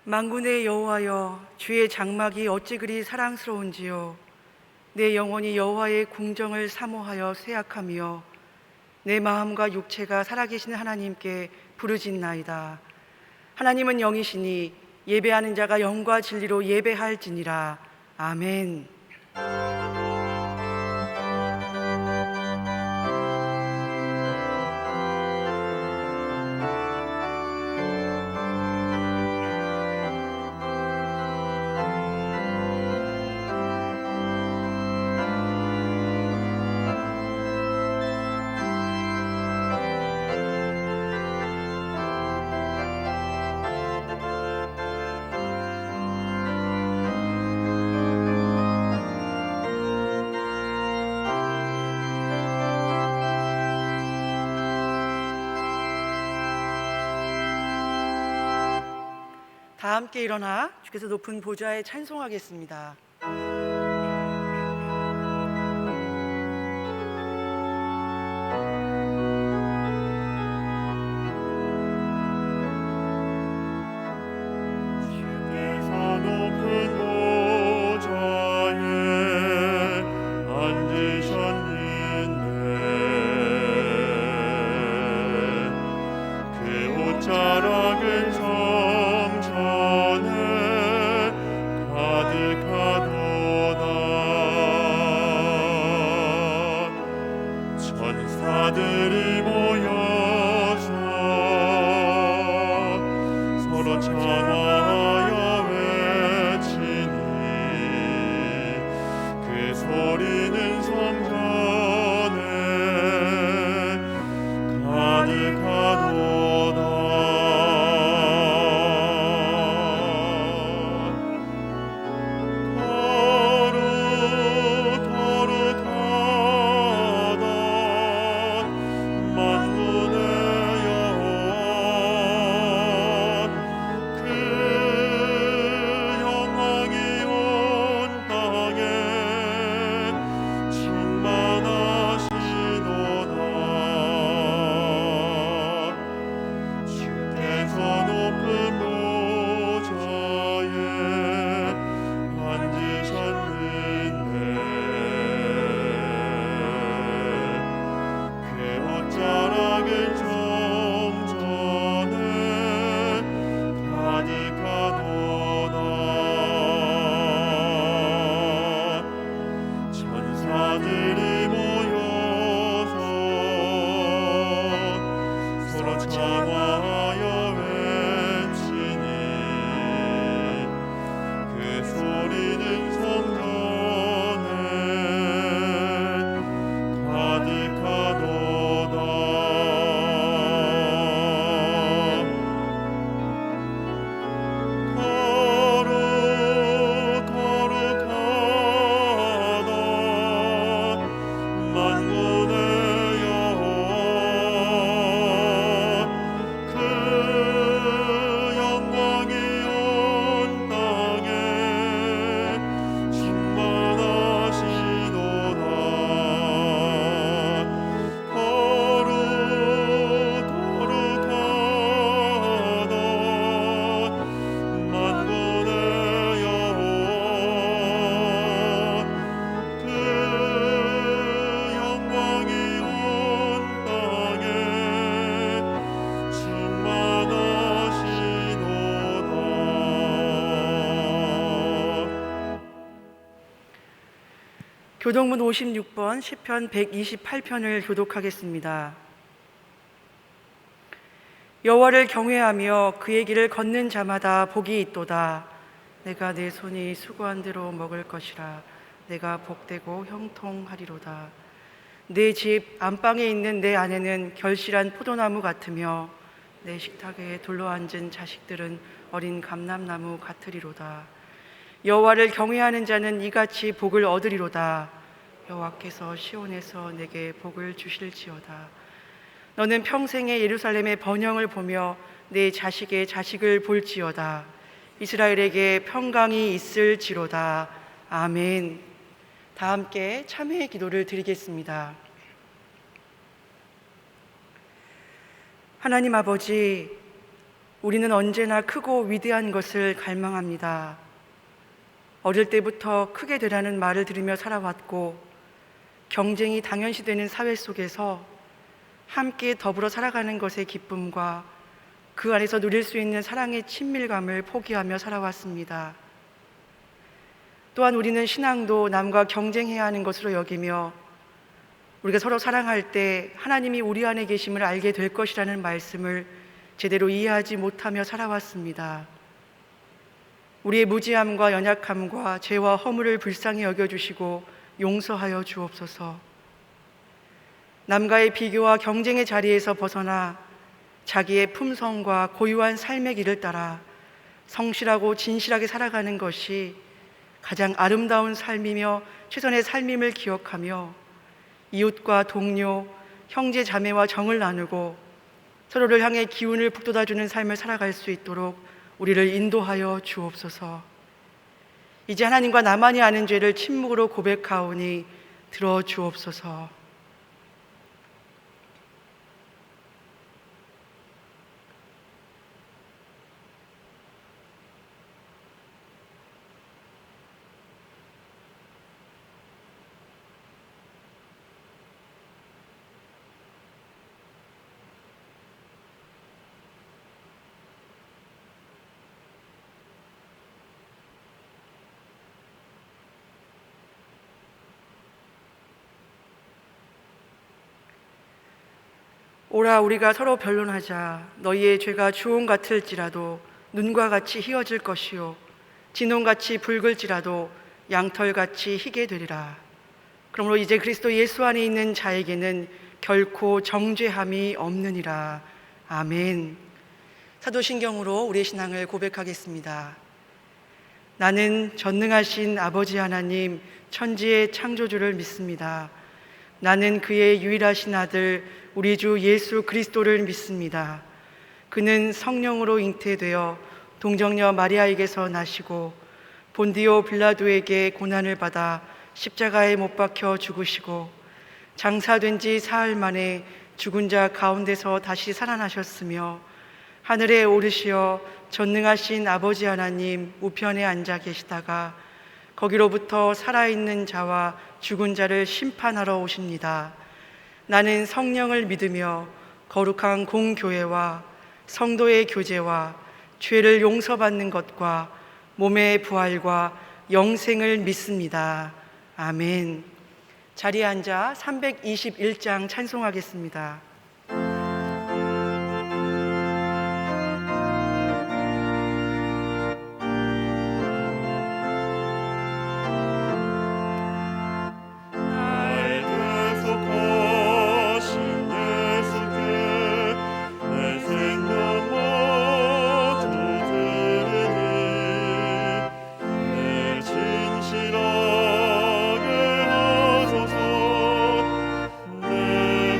만군의 여호와여, 주의 장막이 어찌 그리 사랑스러운지요. 내 영혼이 여호와의 궁정을 사모하여 쇠약하며 내 마음과 육체가 살아계신 하나님께 부르짖나이다. 하나님은 영이시니 예배하는 자가 영과 진리로 예배할지니라. 아멘. 다 함께 일어나 주께서 높은 보좌에 찬송하겠습니다. 천사들이 모여서 서로 청하여 외치니 그 소리는 성전에 가득하도다. 천사들이 모여서 서로 청하여 외치니 그 소리는 성전에 가득하도다. 교동문 56번 시편 128편을 교독하겠습니다. 여호와를 경외하며 그의 길을 걷는 자마다 복이 있도다. 내가 내 손이 수고한 대로 먹을 것이라. 내가 복되고 형통하리로다. 내 집 안방에 있는 내 아내는 결실한 포도나무 같으며 내 식탁에 둘러앉은 자식들은 어린 감람나무 같으리로다. 여호와를 경외하는 자는 이같이 복을 얻으리로다. 여호와께서 시온에서 내게 복을 주실지어다. 너는 평생에 예루살렘의 번영을 보며 내 자식의 자식을 볼지어다. 이스라엘에게 평강이 있을지로다. 아멘. 다 함께 참회의 기도를 드리겠습니다. 하나님 아버지, 우리는 언제나 크고 위대한 것을 갈망합니다. 어릴 때부터 크게 되라는 말을 들으며 살아왔고 경쟁이 당연시되는 사회 속에서 함께 더불어 살아가는 것의 기쁨과 그 안에서 누릴 수 있는 사랑의 친밀감을 포기하며 살아왔습니다. 또한 우리는 신앙도 남과 경쟁해야 하는 것으로 여기며 우리가 서로 사랑할 때 하나님이 우리 안에 계심을 알게 될 것이라는 말씀을 제대로 이해하지 못하며 살아왔습니다. 우리의 무지함과 연약함과 죄와 허물을 불쌍히 여겨주시고 용서하여 주옵소서. 남과의 비교와 경쟁의 자리에서 벗어나 자기의 품성과 고유한 삶의 길을 따라 성실하고 진실하게 살아가는 것이 가장 아름다운 삶이며 최선의 삶임을 기억하며 이웃과 동료, 형제 자매와 정을 나누고 서로를 향해 기운을 북돋아주는 삶을 살아갈 수 있도록 우리를 인도하여 주옵소서. 이제 하나님과 나만이 아는 죄를 침묵으로 고백하오니 들어 주옵소서. 오라 우리가 서로 변론하자. 너희의 죄가 주홍 같을지라도 눈과 같이 희어질 것이요 진홍같이 붉을지라도 양털같이 희게 되리라. 그러므로 이제 그리스도 예수 안에 있는 자에게는 결코 정죄함이 없느니라. 아멘. 사도신경으로 우리의 신앙을 고백하겠습니다. 나는 전능하신 아버지 하나님 천지의 창조주를 믿습니다. 나는 그의 유일하신 아들 우리 주 예수 그리스도를 믿습니다. 그는 성령으로 잉태되어 동정녀 마리아에게서 나시고 본디오 빌라도에게 고난을 받아 십자가에 못 박혀 죽으시고 장사된 지 사흘 만에 죽은 자 가운데서 다시 살아나셨으며 하늘에 오르시어 전능하신 아버지 하나님 우편에 앉아 계시다가 거기로부터 살아있는 자와 죽은 자를 심판하러 오십니다. 나는 성령을 믿으며 거룩한 공교회와 성도의 교제와 죄를 용서받는 것과 몸의 부활과 영생을 믿습니다. 아멘. 자리에 앉아 321장 찬송하겠습니다. 진실하게 하소서. 내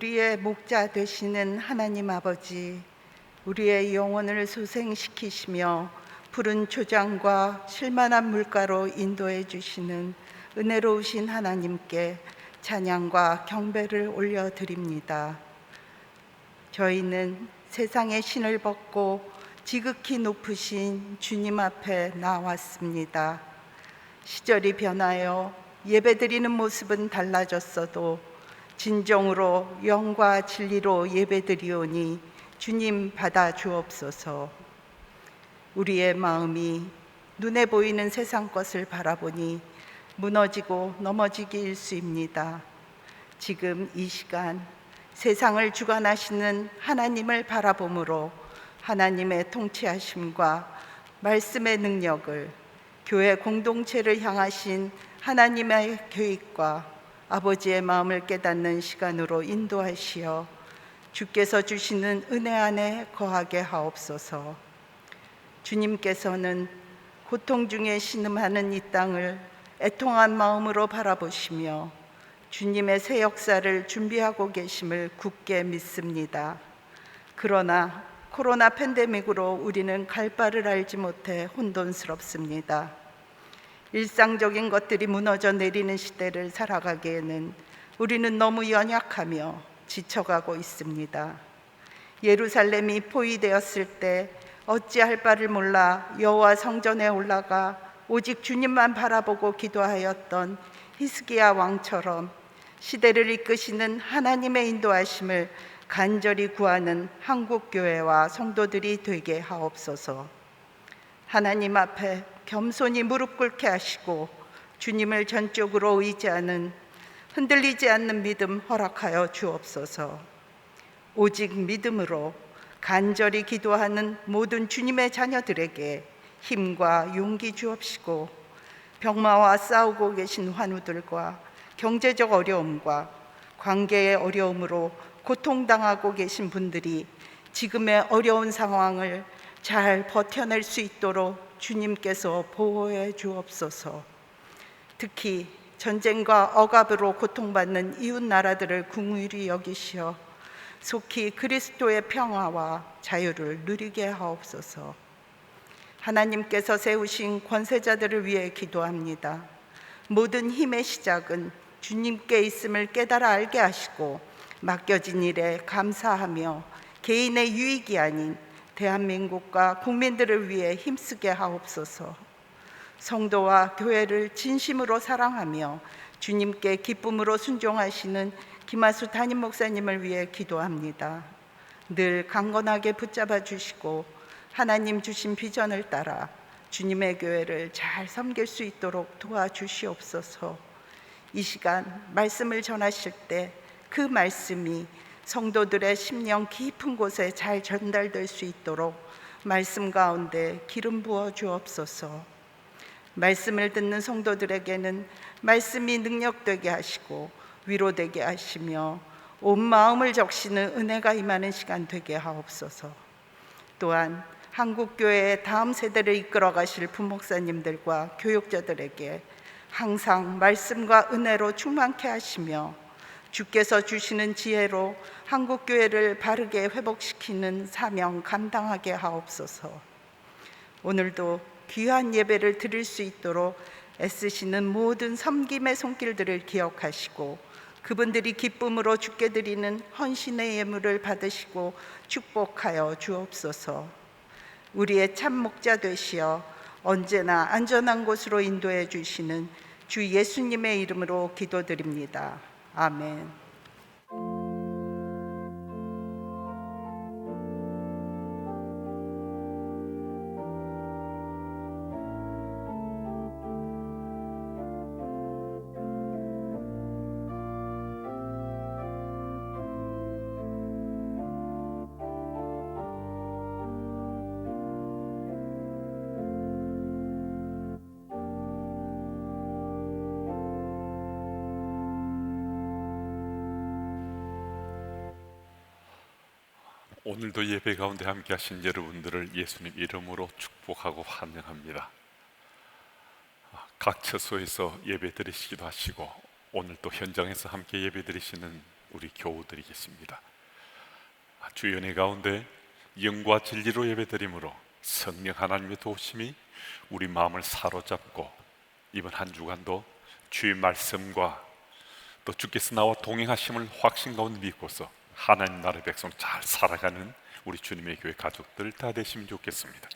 우리의 목자 되시는 하나님 아버지, 우리의 영혼을 소생시키시며 푸른 초장과 실만한 물가로 인도해 주시는 은혜로우신 하나님께 찬양과 경배를 올려드립니다. 저희는 세상의 신을 벗고 지극히 높으신 주님 앞에 나왔습니다. 시절이 변하여 예배드리는 모습은 달라졌어도 진정으로 영과 진리로 예배드리오니 주님 받아 주옵소서. 우리의 마음이 눈에 보이는 세상 것을 바라보니 무너지고 넘어지기 일쑤입니다. 지금 이 시간 세상을 주관하시는 하나님을 바라봄으로 하나님의 통치하심과 말씀의 능력을, 교회 공동체를 향하신 하나님의 계획과 아버지의 마음을 깨닫는 시간으로 인도하시어 주께서 주시는 은혜 안에 거하게 하옵소서. 주님께서는 고통 중에 신음하는 이 땅을 애통한 마음으로 바라보시며 주님의 새 역사를 준비하고 계심을 굳게 믿습니다. 그러나 코로나 팬데믹으로 우리는 갈 바를 알지 못해 혼돈스럽습니다. 일상적인 것들이 무너져 내리는 시대를 살아가기에는 우리는 너무 연약하며 지쳐가고 있습니다. 예루살렘이 포위되었을 때 어찌할 바를 몰라 여호와 성전에 올라가 오직 주님만 바라보고 기도하였던 히스기야 왕처럼 시대를 이끄시는 하나님의 인도하심을 간절히 구하는 한국교회와 성도들이 되게 하옵소서. 하나님 앞에 겸손히 무릎 꿇게 하시고 주님을 전적으로 의지하는 흔들리지 않는 믿음 허락하여 주옵소서. 오직 믿음으로 간절히 기도하는 모든 주님의 자녀들에게 힘과 용기 주옵시고 병마와 싸우고 계신 환우들과 경제적 어려움과 관계의 어려움으로 고통당하고 계신 분들이 지금의 어려운 상황을 잘 버텨낼 수 있도록 주님께서 보호해 주옵소서. 특히 전쟁과 억압으로 고통받는 이웃 나라들을 긍휼히 여기시어 속히 그리스도의 평화와 자유를 누리게 하옵소서. 하나님께서 세우신 권세자들을 위해 기도합니다. 모든 힘의 시작은 주님께 있음을 깨달아 알게 하시고 맡겨진 일에 감사하며 개인의 유익이 아닌 대한민국과 국민들을 위해 힘쓰게 하옵소서. 성도와 교회를 진심으로 사랑하며 주님께 기쁨으로 순종하시는 김하수 담임 목사님을 위해 기도합니다. 늘 강건하게 붙잡아 주시고 하나님 주신 비전을 따라 주님의 교회를 잘 섬길 수 있도록 도와주시옵소서. 이 시간 말씀을 전하실 때 그 말씀이 성도들의 심령 깊은 곳에 잘 전달될 수 있도록 말씀 가운데 기름 부어 주옵소서. 말씀을 듣는 성도들에게는 말씀이 능력되게 하시고 위로되게 하시며 온 마음을 적시는 은혜가 임하는 시간 되게 하옵소서. 또한 한국교회의 다음 세대를 이끌어 가실 부목사님들과 교육자들에게 항상 말씀과 은혜로 충만케 하시며 주께서 주시는 지혜로 한국교회를 바르게 회복시키는 사명 감당하게 하옵소서. 오늘도 귀한 예배를 드릴 수 있도록 애쓰시는 모든 섬김의 손길들을 기억하시고 그분들이 기쁨으로 주께 드리는 헌신의 예물을 받으시고 축복하여 주옵소서. 우리의 참 목자 되시어 언제나 안전한 곳으로 인도해 주시는 주 예수님의 이름으로 기도드립니다. 아멘. 오늘도 예배 가운데 함께 하신 여러분들을 예수님 이름으로 축복하고 환영합니다. 각 처소에서 예배 드리시기도 하시고 오늘 또 현장에서 함께 예배 드리시는 우리 교우들이 계십니다. 주의 은혜 가운데 영과 진리로 예배드림으로 성령 하나님의 도우심이 우리 마음을 사로잡고 이번 한 주간도 주의 말씀과 또 주께서 나와 동행하심을 확신 가운데 믿고서 하나님 나라의 백성 잘 살아가는 우리 주님의 교회 가족들 다 되시면 좋겠습니다.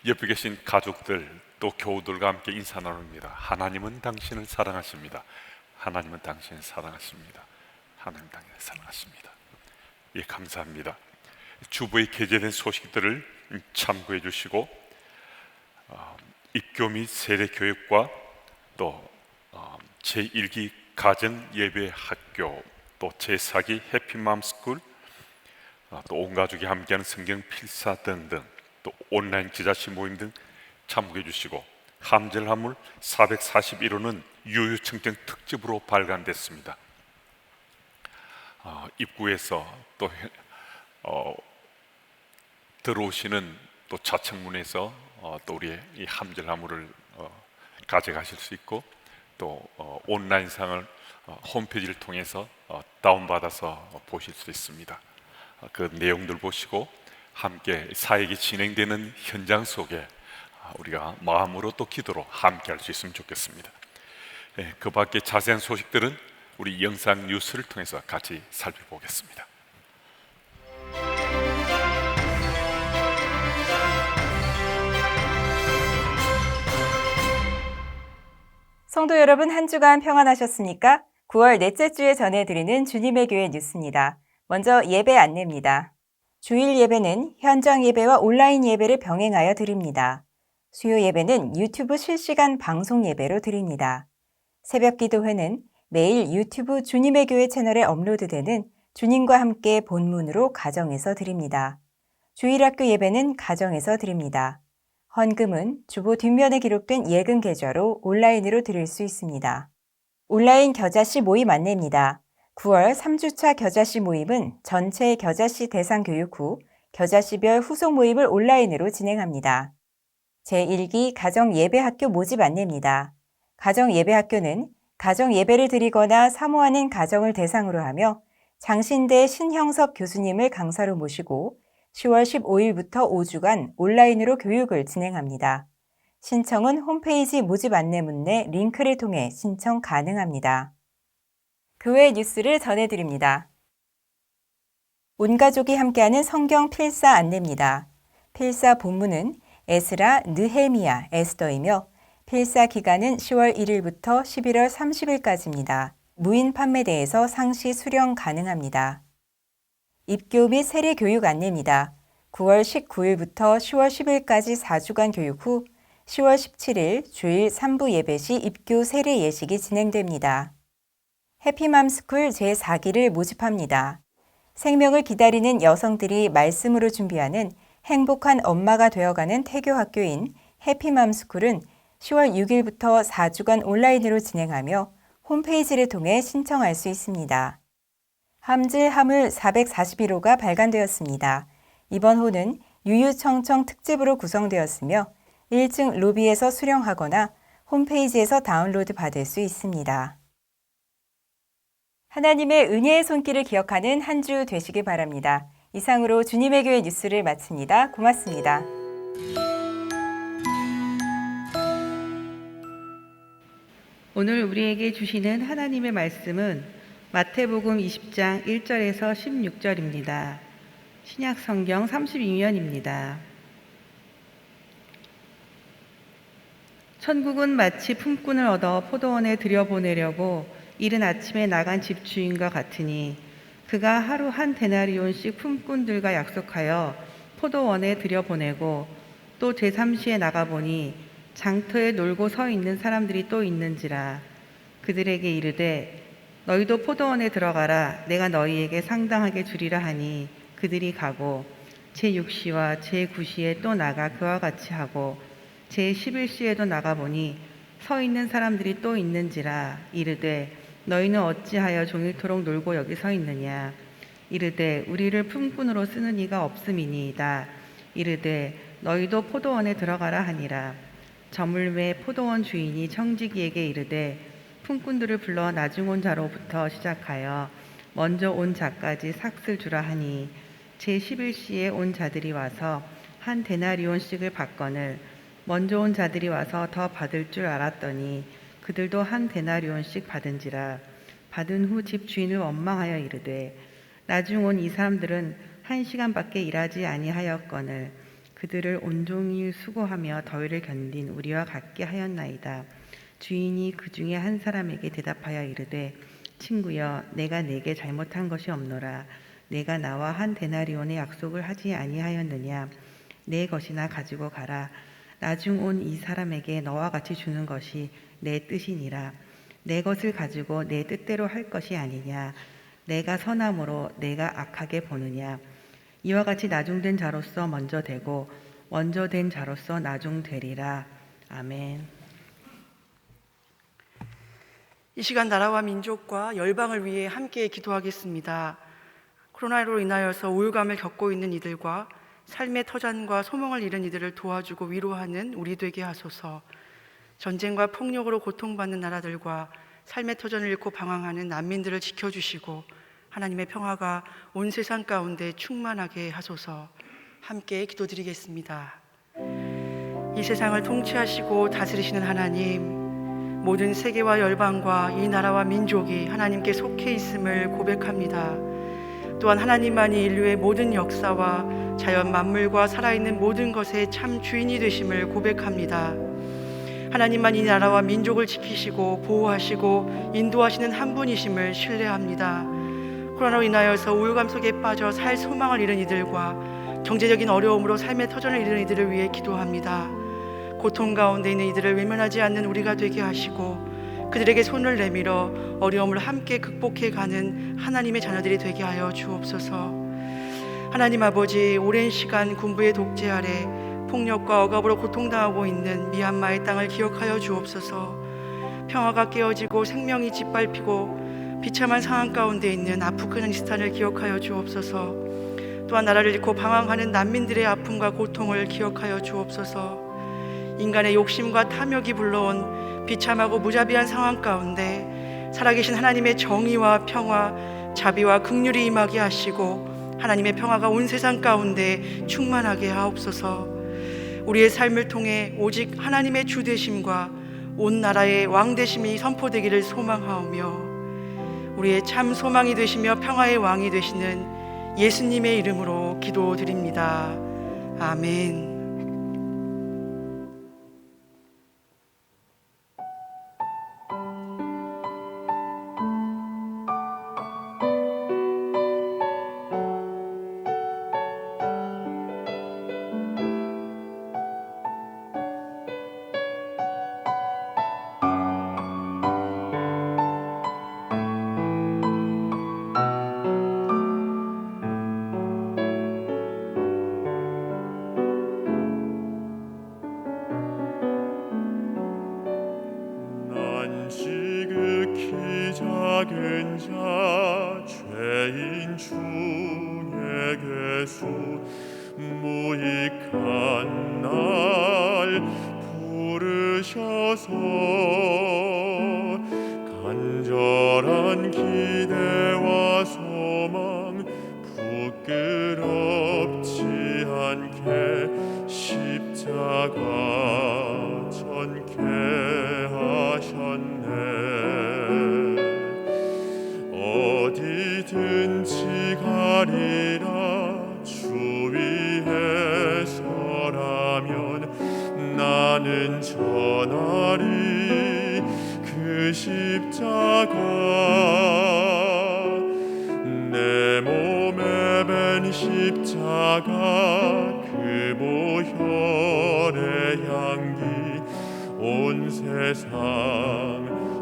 옆에 계신 가족들 또 교우들과 함께 인사 나눕니다. 하나님은 당신을 사랑하십니다. 하나님은 당신을 사랑하십니다. 하나님 당신을 사랑하십니다. 예, 감사합니다. 주보에 게재된 소식들을 참고해 주시고 입교 및 세례 교육과 또 제1기 가정 예배 학교 또 제4기 해피맘스쿨 또 온 가족이 함께하는 성경 필사 등등 또 온라인 기자씨 모임 등 참고해 주시고 함절한물 441호는 유유청정 특집으로 발간됐습니다. 입구에서 또 들어오시는 또 좌측문에서 또 우리의 이 함절한물을 가져가실 수 있고 또 온라인상을 홈페이지를 통해서 다운받아서 보실 수 있습니다. 그 내용들 보시고 함께 사역이 진행되는 현장 속에 우리가 마음으로 또 기도로 함께 할 수 있으면 좋겠습니다. 그 밖에 자세한 소식들은 우리 영상 뉴스를 통해서 같이 살펴보겠습니다. 성도 여러분, 한 주간 평안하셨습니까? 9월 넷째 주에 전해드리는 주님의 교회 뉴스입니다. 먼저 예배 안내입니다. 주일 예배는 현장 예배와 온라인 예배를 병행하여 드립니다. 수요 예배는 유튜브 실시간 방송 예배로 드립니다. 새벽 기도회는 매일 유튜브 주님의 교회 채널에 업로드되는 주님과 함께 본문으로 가정에서 드립니다. 주일학교 예배는 가정에서 드립니다. 헌금은 주보 뒷면에 기록된 예금 계좌로 온라인으로 드릴 수 있습니다. 온라인 겨자씨 모임 안내입니다. 9월 3주차 겨자씨 모임은 전체 겨자씨 대상 교육 후 겨자씨별 후속 모임을 온라인으로 진행합니다. 제1기 가정예배학교 모집 안내입니다. 가정예배학교는 가정예배를 드리거나 사모하는 가정을 대상으로 하며 장신대 신형섭 교수님을 강사로 모시고 10월 15일부터 5주간 온라인으로 교육을 진행합니다. 신청은 홈페이지 모집 안내문 내 링크를 통해 신청 가능합니다. 교회 뉴스를 전해드립니다. 온 가족이 함께하는 성경 필사 안내입니다. 필사 본문은 에스라, 느헤미야, 에스더이며 필사 기간은 10월 1일부터 11월 30일까지입니다. 무인 판매대에서 상시 수령 가능합니다. 입교 및 세례 교육 안내입니다. 9월 19일부터 10월 10일까지 4주간 교육 후 10월 17일 주일 3부 예배 시 입교 세례 예식이 진행됩니다. 해피맘스쿨 제4기를 모집합니다. 생명을 기다리는 여성들이 말씀으로 준비하는 행복한 엄마가 되어가는 태교학교인 해피맘스쿨은 10월 6일부터 4주간 온라인으로 진행하며 홈페이지를 통해 신청할 수 있습니다. 함질하물 441호가 발간되었습니다. 이번 호는 유유청청 특집으로 구성되었으며 1층 로비에서 수령하거나 홈페이지에서 다운로드 받을 수 있습니다. 하나님의 은혜의 손길을 기억하는 한 주 되시기 바랍니다. 이상으로 주님의 교회 뉴스를 마칩니다. 고맙습니다. 오늘 우리에게 주시는 하나님의 말씀은 마태복음 20장 1절에서 16절입니다. 신약 성경 32면입니다. 천국은 마치 품꾼을 얻어 포도원에 들여보내려고 이른 아침에 나간 집주인과 같으니 그가 하루 한 데나리온씩 품꾼들과 약속하여 포도원에 들여보내고 또 제3시에 나가보니 장터에 놀고 서 있는 사람들이 또 있는지라. 그들에게 이르되 너희도 포도원에 들어가라. 내가 너희에게 상당하게 주리라 하니 그들이 가고 제6시와 제9시에 또 나가 그와 같이 하고 제11시에도 나가보니 서 있는 사람들이 또 있는지라. 이르되 너희는 어찌하여 종일토록 놀고 여기 서 있느냐. 이르되 우리를 품꾼으로 쓰는 이가 없음이니이다. 이르되 너희도 포도원에 들어가라 하니라. 저물매 포도원 주인이 청지기에게 이르되 품꾼들을 불러 나중 온 자로부터 시작하여 먼저 온 자까지 삭슬 주라 하니 제11시에 온 자들이 와서 한 데나리온씩을 받거늘 먼저 온 자들이 와서 더 받을 줄 알았더니 그들도 한 데나리온씩 받은지라. 받은 후 집 주인을 원망하여 이르되 나중 온 이 사람들은 1시간밖에 일하지 아니하였거늘 그들을 온종일 수고하며 더위를 견딘 우리와 같게 하였나이다. 주인이 그 중에 한 사람에게 대답하여 이르되 친구여, 내가 네게 잘못한 것이 없노라. 내가 나와 한 데나리온의 약속을 하지 아니하였느냐? 내 것이나 가지고 가라. 나중 온 이 사람에게 너와 같이 주는 것이 내 뜻이니라. 내 것을 가지고 내 뜻대로 할 것이 아니냐? 내가 선함으로 내가 악하게 보느냐? 이와 같이 나중된 자로서 먼저 되고 먼저 된 자로서 나중되리라. 아멘. 이 시간 나라와 민족과 열방을 위해 함께 기도하겠습니다. 코로나로 인하여서 우울감을 겪고 있는 이들과 삶의 터전과 소망을 잃은 이들을 도와주고 위로하는 우리 되게 하소서. 전쟁과 폭력으로 고통받는 나라들과 삶의 터전을 잃고 방황하는 난민들을 지켜주시고 하나님의 평화가 온 세상 가운데 충만하게 하소서. 함께 기도드리겠습니다. 이 세상을 통치하시고 다스리시는 하나님, 모든 세계와 열방과 이 나라와 민족이 하나님께 속해 있음을 고백합니다. 또한 하나님만이 인류의 모든 역사와 자연 만물과 살아있는 모든 것의 참 주인이 되심을 고백합니다. 하나님만 이 나라와 민족을 지키시고 보호하시고 인도하시는 한 분이심을 신뢰합니다. 코로나로 인하여서 우울감 속에 빠져 살 소망을 잃은 이들과 경제적인 어려움으로 삶의 터전을 잃은 이들을 위해 기도합니다. 고통 가운데 있는 이들을 외면하지 않는 우리가 되게 하시고 그들에게 손을 내밀어 어려움을 함께 극복해가는 하나님의 자녀들이 되게 하여 주옵소서. 하나님 아버지, 오랜 시간 군부의 독재 아래 폭력과 억압으로 고통당하고 있는 미얀마의 땅을 기억하여 주옵소서. 평화가 깨어지고 생명이 짓밟히고 비참한 상황 가운데 있는 아프가니스탄을 기억하여 주옵소서. 또한 나라를 잃고 방황하는 난민들의 아픔과 고통을 기억하여 주옵소서. 인간의 욕심과 탐욕이 불러온 비참하고 무자비한 상황 가운데 살아계신 하나님의 정의와 평화, 자비와 긍휼이 임하게 하시고 하나님의 평화가 온 세상 가운데 충만하게 하옵소서. 우리의 삶을 통해 오직 하나님의 주 되심과 온 나라의 왕 되심이 선포되기를 소망하오며 우리의 참 소망이 되시며 평화의 왕이 되시는 예수님의 이름으로 기도드립니다. 아멘. 작은 자 죄인 중에게서 무익한 날 부르셔서 간절한 기대와 소망 부끄럽지 않게 십자가 전케 하셨네. 어디든지 가리라 주 위에 서라면 나는 전하리 그 십자가. 내 몸에 밴 십자가 그 보혈의 향기 온 세상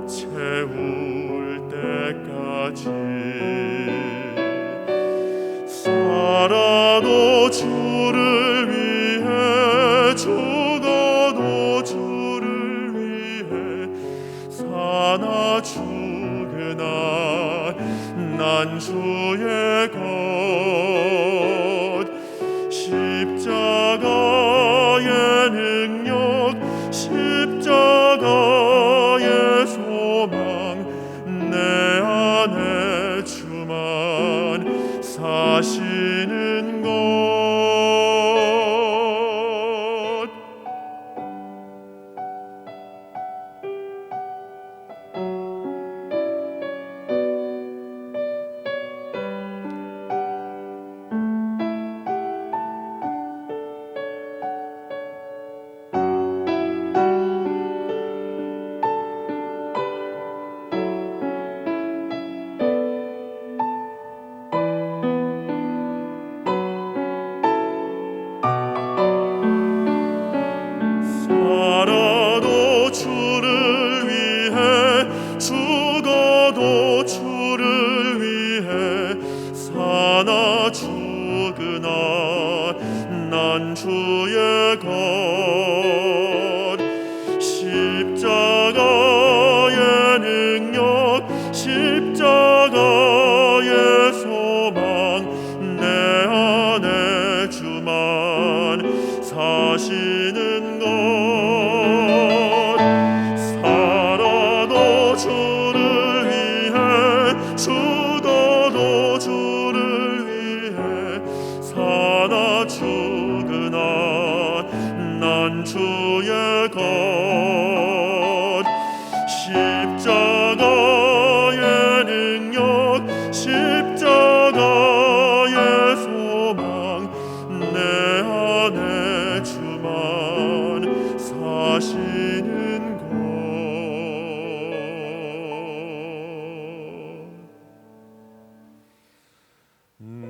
채울 때까지 살아도 주를 위해 죽어도 주를 위해 사나 죽으나 난 주의 것. 십자가의 능력 십자가의 소망 내 안에 주만 난 주의 것 십자가의 능력 십자가의 소망 내 안에 주만 사시는 것 살아도 주를 위해 죽어도 주를 위해 사나 죽으나 난 주의 것 십자가의 능력 십자가의 소망 내 안에 주만 사시는 것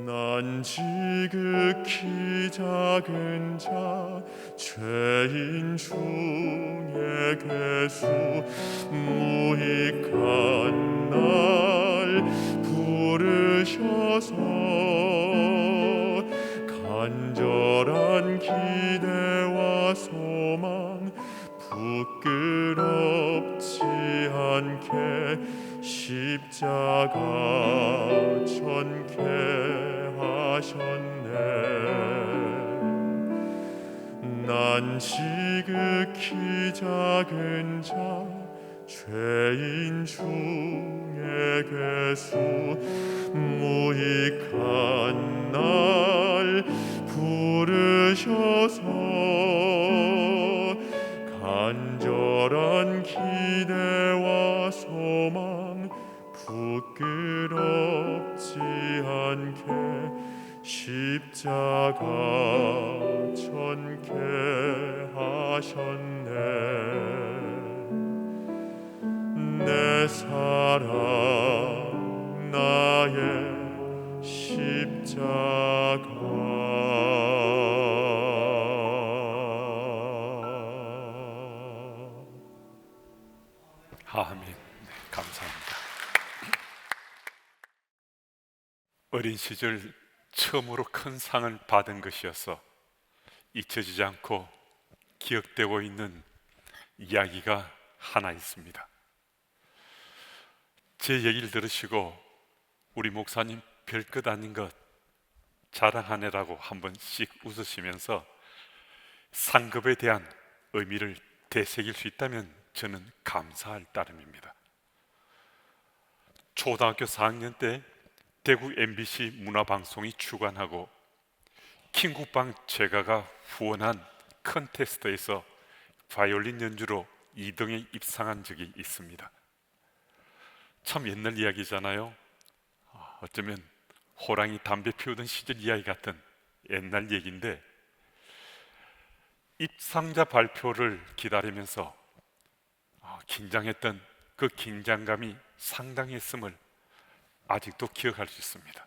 난 지극히 작은 자 죄인 중에 괴수 무익한 날 부르셔서 간절한 기대와 소망 부끄럽지 않게 십자가 전케 하셨네 난 지극히 작은 자 죄인 중에 괴수 무익한 날 부르셔서 간절한 기대와 소망 부끄럽지 않게 십자가 전케 하셨네 내 사랑 나의 십자가 아멘. 네, 감사합니다. 어린 시절 처음으로 큰 상을 받은 것이어서 잊혀지지 않고 기억되고 있는 이야기가 하나 있습니다. 제 얘기를 들으시고 우리 목사님 별것 아닌 것 자랑하네라고 한 번씩 웃으시면서 상급에 대한 의미를 되새길 수 있다면 저는 감사할 따름입니다. 초등학교 4학년 때 대구 MBC 문화방송이 주관하고 킹국방 제가가 후원한 컨테스트에서 바이올린 연주로 2등에 입상한 적이 있습니다. 참 옛날 이야기잖아요. 어쩌면 호랑이 담배 피우던 시절 이야기 같은 옛날 얘기인데 입상자 발표를 기다리면서 긴장했던 그 긴장감이 상당했음을 아직도 기억할 수 있습니다.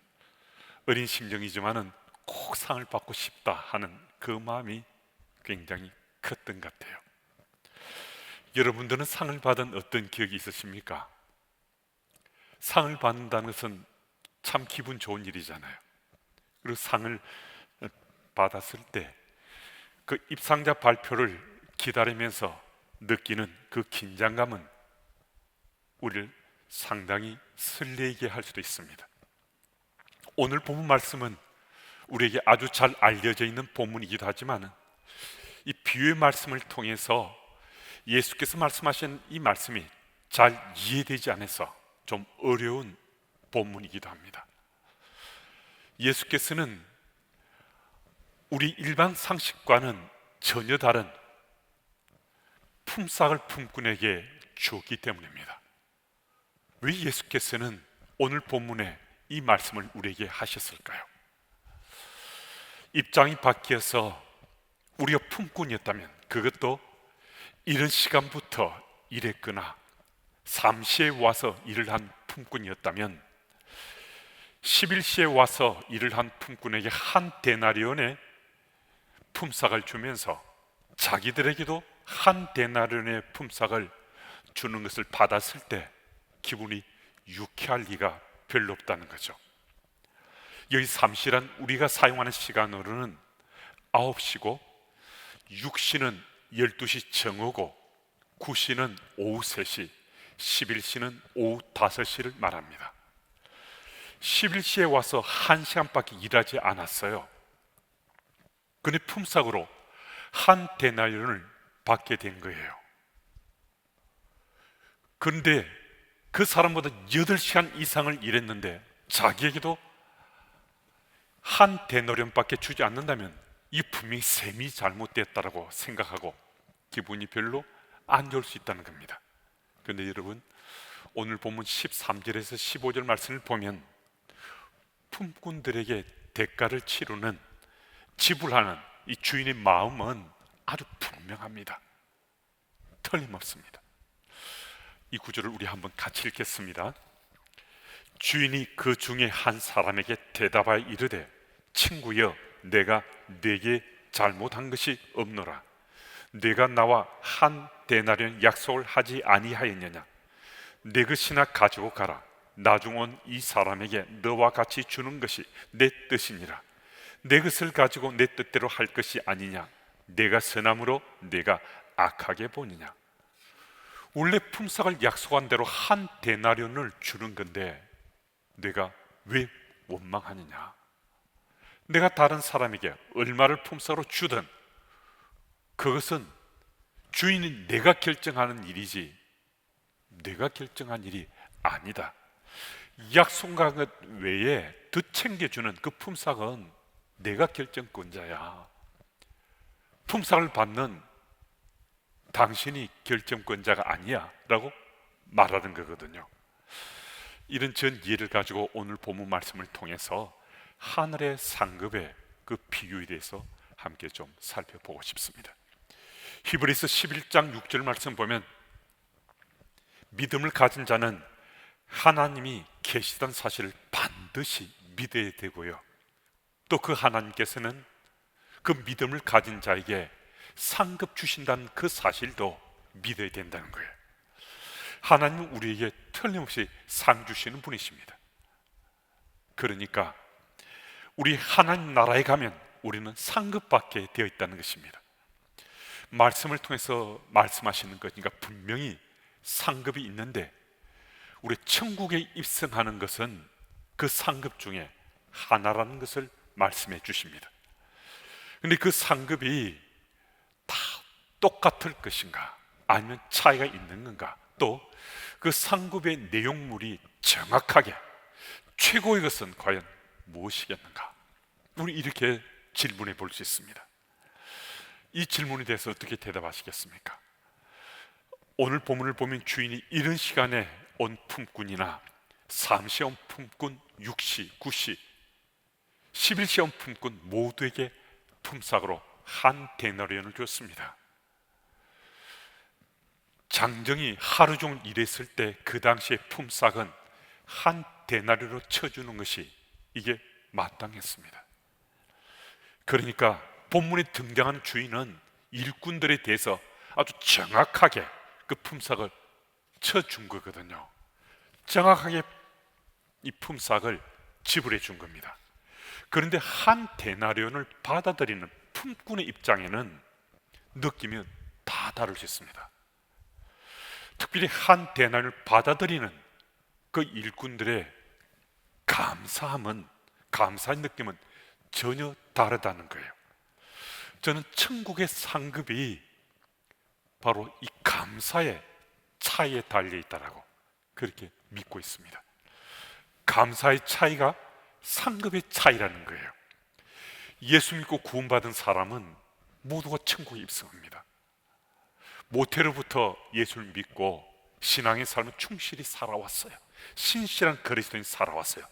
어린 심정이지만은 꼭 상을 받고 싶다 하는 그 마음이 굉장히 컸던 것 같아요. 여러분들은 상을 받은 어떤 기억이 있으십니까? 상을 받는다는 것은 참 기분 좋은 일이잖아요. 그리고 상을 받았을 때 그 입상자 발표를 기다리면서 느끼는 그 긴장감은 우리를 상당히 설레게 할 수도 있습니다. 오늘 본문 말씀은 우리에게 아주 잘 알려져 있는 본문이기도 하지만 이 비유의 말씀을 통해서 예수께서 말씀하신 이 말씀이 잘 이해되지 않아서 좀 어려운 본문이기도 합니다. 예수께서는 우리 일반 상식과는 전혀 다른 품삯을 품꾼에게 주었기 때문입니다. 왜 예수께서는 오늘 본문에 이 말씀을 우리에게 하셨을까요? 입장이 바뀌어서 우리가 품꾼이었다면, 그것도 이른 시간부터 일했거나 삼시에 와서 일을 한 품꾼이었다면 11시에 와서 일을 한 품꾼에게 한 데나리온의 품삯을 주면서 자기들에게도 한 데나리온의 품삯을 주는 것을 받았을 때 기분이 유쾌할 리가 별로 없다는 거죠. 여기 삼시란 우리가 사용하는 시간으로는 9시고 6시는 12시 정오고 9시는 오후 3시, 11시는 오후 5시를 말합니다. 11시에 와서 1시간밖에 일하지 않았어요. 근데 품삯으로 한 데나리온을 받게 된 거예요. 그런데 그 사람보다 8시간 이상을 일했는데 자기에게도 한 데나리온밖에 주지 않는다면 이 분명히 셈이 잘못됐다라고 생각하고 기분이 별로 안 좋을 수 있다는 겁니다. 그런데 여러분, 오늘 본문 13절에서 15절 말씀을 보면 품꾼들에게 대가를 치르는, 지불하는 이 주인의 마음은 아주 분명합니다. 틀림없습니다. 이 구절을 우리 한번 같이 읽겠습니다. 주인이 그 중에 한 사람에게 대답하여 이르되 친구여, 내가 네게 잘못한 것이 없노라. 네가 나와 한 데나리온 약속을 하지 아니하였느냐? 내 것이나 가지고 가라. 나중 온 이 사람에게 너와 같이 주는 것이 내 뜻이니라. 내 것을 가지고 내 뜻대로 할 것이 아니냐? 내가 선함으로 내가 악하게 보느냐? 원래 품삯을 약속한 대로 한 데나리온을 주는 건데 내가 왜 원망하느냐? 내가 다른 사람에게 얼마를 품삯으로 주든 그것은 주인이 내가 결정하는 일이지 내가 결정한 일이 아니다. 약속한 것 외에 더 챙겨주는 그 품삯은 내가 결정권자야. 품삯을 받는 당신이 결정권자가 아니야 라고 말하는 거거든요. 이런 전 이해를 가지고 오늘 본문 말씀을 통해서 하늘의 상급의 그 비유에 대해서 함께 좀 살펴보고 싶습니다. 히브리서 11장 6절 말씀 보면 믿음을 가진 자는 하나님이 계시다는 사실을 반드시 믿어야 되고요, 또 그 하나님께서는 그 믿음을 가진 자에게 상급 주신다는 그 사실도 믿어야 된다는 거예요. 하나님은 우리에게 틀림없이 상 주시는 분이십니다. 그러니까 우리 하나님 나라에 가면 우리는 상급받게 되어 있다는 것입니다. 말씀을 통해서 말씀하시는 거니까 분명히 상급이 있는데 우리 천국에 입성하는 것은 그 상급 중에 하나라는 것을 말씀해 주십니다. 그런데 그 상급이 다 똑같을 것인가 아니면 차이가 있는 건가, 또 그 상급의 내용물이 정확하게 최고의 것은 과연 무엇이겠는가, 우리 이렇게 질문해 볼 수 있습니다. 이 질문에 대해서 어떻게 대답하시겠습니까? 오늘 본문을 보면 주인이 이른 시간에 온 품꾼이나 3시 온 품꾼, 6시, 9시, 11시 온 품꾼 모두에게 품삯으로 한 데나리온을 줬습니다. 장정이 하루 종일 일했을 때 그 당시의 품삯은 한 데나리온으로 쳐주는 것이 이게 마땅했습니다. 그러니까 본문에 등장하는 주인은 일꾼들에 대해서 아주 정확하게 그 품삯을 쳐준 거거든요. 정확하게 이 품삯을 지불해 준 겁니다. 그런데 한 데나리온을 받아들이는 품꾼의 입장에는 느낌이 다 다를 수 있습니다. 특별히 한 데나리온을 받아들이는 그 일꾼들의 감사함은, 감사의 느낌은 전혀 다르다는 거예요. 저는 천국의 상급이 바로 이 감사의 차이에 달려 있다라고 그렇게 믿고 있습니다. 감사의 차이가 상급의 차이라는 거예요. 예수 믿고 구원받은 사람은 모두가 천국에 입성합니다. 모태로부터 예수를 믿고 신앙의 삶을 충실히 살아왔어요. 신실한 그리스도인 살아왔어요.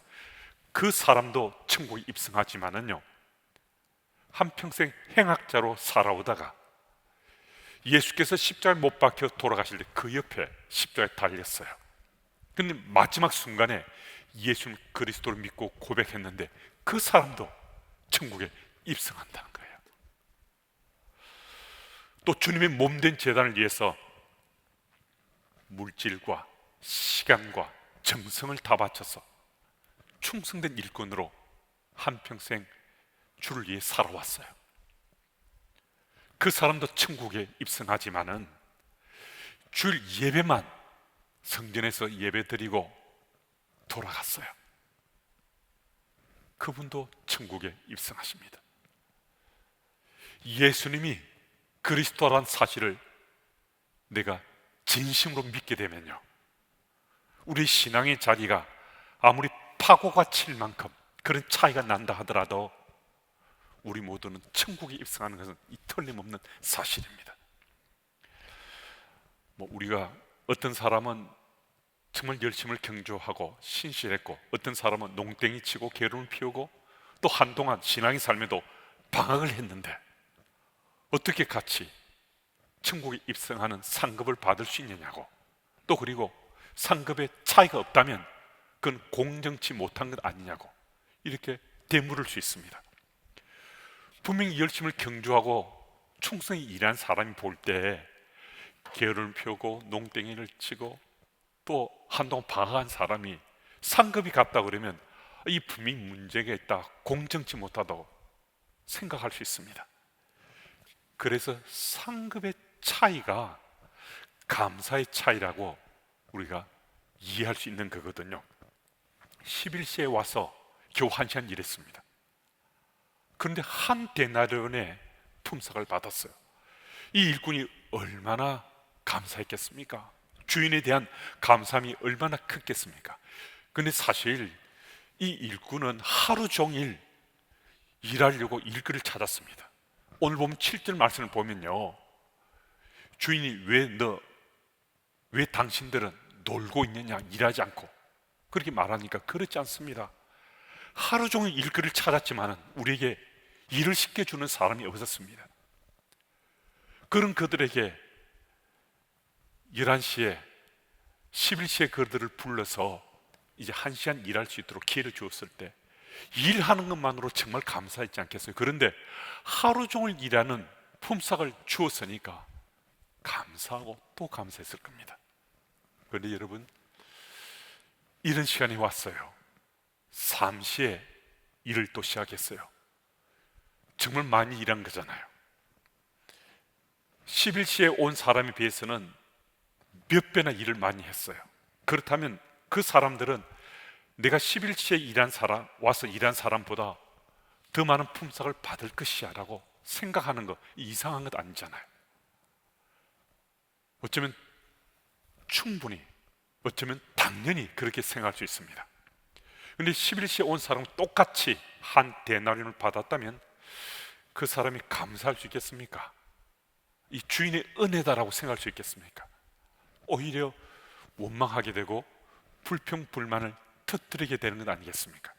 그 사람도 천국에 입성하지만은요, 한평생 행악자로 살아오다가 예수께서 십자가에 못 박혀 돌아가실 때 그 옆에 십자가에 달렸어요. 근데 마지막 순간에 예수는 그리스도를 믿고 고백했는데 그 사람도 천국에 입성한다는 거예요. 또 주님의 몸된 제단을 위해서 물질과 시간과 정성을 다 바쳐서 충성된 일꾼으로 한평생 주를 위해 살아왔어요. 그 사람도 천국에 입성하지만은 주일 예배만 성전에서 예배 드리고 돌아갔어요. 그분도 천국에 입성하십니다. 예수님이 그리스도란 사실을 내가 진심으로 믿게 되면요, 우리 신앙의 자리가 아무리 파고가 칠 만큼 그런 차이가 난다 하더라도 우리 모두는 천국에 입성하는 것은 이 틀림없는 사실입니다. 우리가 어떤 사람은 정말 열심을 경주하고 신실했고, 어떤 사람은 농땡이 치고 게으름을 피우고, 또 한동안 신앙의 삶에도 방황을 했는데 어떻게 같이 천국에 입성하는 상급을 받을 수 있느냐고, 또 그리고 상급에 차이가 없다면 그건 공정치 못한 것 아니냐고 이렇게 되물을 수 있습니다. 분명히 열심을 경주하고 충성히 일한 사람이 볼 때 게으름을 피우고 농땡이를 치고 또 한동안 방황한 사람이 상급이 같다 그러면 이 분명히 문제가 있다, 공정치 못하다고 생각할 수 있습니다. 그래서 상급의 차이가 감사의 차이라고 우리가 이해할 수 있는 거거든요. 11시에 와서 겨우 1시간 일했습니다. 그런데 한 데나리온의 품삯을 받았어요. 이 일꾼이 얼마나 감사했겠습니까? 주인에 대한 감사함이 얼마나 컸겠습니까? 그런데 사실 이 일꾼은 하루 종일 일하려고 일거리를 찾았습니다. 오늘 보면 7절 말씀을 보면요, 주인이 왜 당신들은 놀고 있느냐, 일하지 않고 그렇게 말하니까 그렇지 않습니다. 하루 종일 일거리를 찾았지만 우리에게 일을 시켜주는 사람이 없었습니다. 그런 그들에게 11시에 11시에 그들을 불러서 이제 1시간 일할 수 있도록 기회를 주었을 때 일하는 것만으로 정말 감사했지 않겠어요? 그런데 하루 종일 일하는 품삯을 주었으니까 감사하고 또 감사했을 겁니다. 그런데 여러분, 이런 시간이 왔어요. 3시에 일을 또 시작했어요. 정말 많이 일한 거잖아요. 11시에 온 사람에 비해서는 몇 배나 일을 많이 했어요. 그렇다면 그 사람들은 내가 11시에 와서 일한 사람보다 더 많은 품삯을 받을 것이야 라고 생각하는 거 이상한 것 아니잖아요. 어쩌면 충분히, 어쩌면 당연히 그렇게 생각할 수 있습니다. 그런데 11시에 온 사람은 똑같이 한 데나리온을 받았다면 그 사람이 감사할 수 있겠습니까? 이 주인의 은혜다라고 생각할 수 있겠습니까? 오히려 원망하게 되고 불평불만을 터뜨리게 되는 것 아니겠습니까?